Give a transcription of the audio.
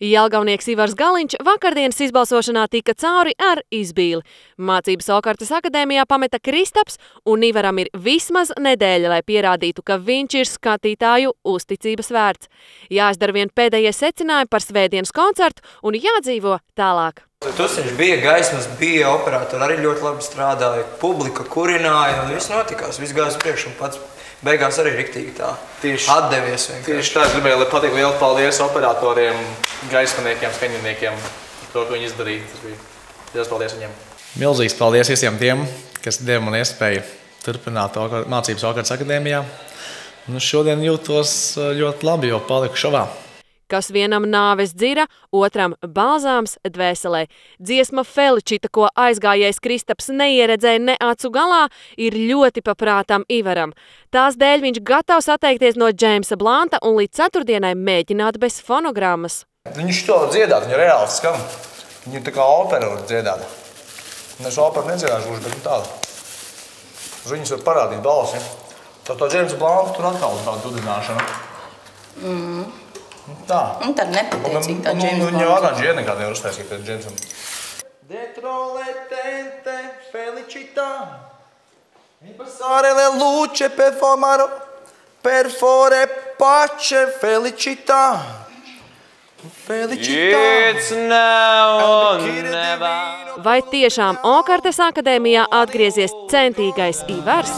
Jelgavnieks Ivars Galiņš vakardienas izbalsošanā tika cauri ar izbīli. Mācības Okartas akadēmijā pameta Kristaps, un Ivaram ir vismaz nedēļa, lai pierādītu, ka viņš ir skatītāju uzticības vērts. Jāizdara vien pēdējie secinājumi par svētdienas koncertu un jādzīvo tālāk. Tusiņš bija gaismas, bija operatori, arī ļoti labi strādāja, publika kurināja, un viss notikās, viss gājas priekš un pats beigās arī riktīgi tā atdevies vienkārši. Tieši tā, es gribēju, lai patīk lielu paldies operatoriem, gaismaniekiem, skaņiniekiem, to, ko viņi izdarīja. Tas bija liels paldies viņiem. Milzīgs paldies visiem tiem, kas deva man iespēju turpināt mācības Okartas akadēmijā. Šodien jūtos ļoti labi, jo paliku šovā. Kas vienam nāves dzira, otram balzāms dvēselē. Dziesma Feličita, ko aizgājējs Kristaps neieredzēja ne acu galā, ir ļoti paprātam Ivaram. Tās dēļ viņš gatavs atteikties no Džeimsa Blanta un līdz ceturtdienai mēģināt bez fonogrammas. Viņš to dziedāt, viņa reāli skan. Viņa tā kā opera var dziedāt. Es operu nedziedāšu gluži, bet tādu. Uz viņas var parādīt balsi. Tā Džeimsa Blanta tur atkal tāda dudināšana. Tā. Un tad nepateicīgi tā Džeimsa Blanta. Viņa oranži iet nekādi nevar uztaisīt pēc Džeimsam. Detroletente felicità, mi passare le luce per formare fore pace felicità. It's now or never. Vai tiešām Okartas akadēmijā atgriezies centīgais Ivars?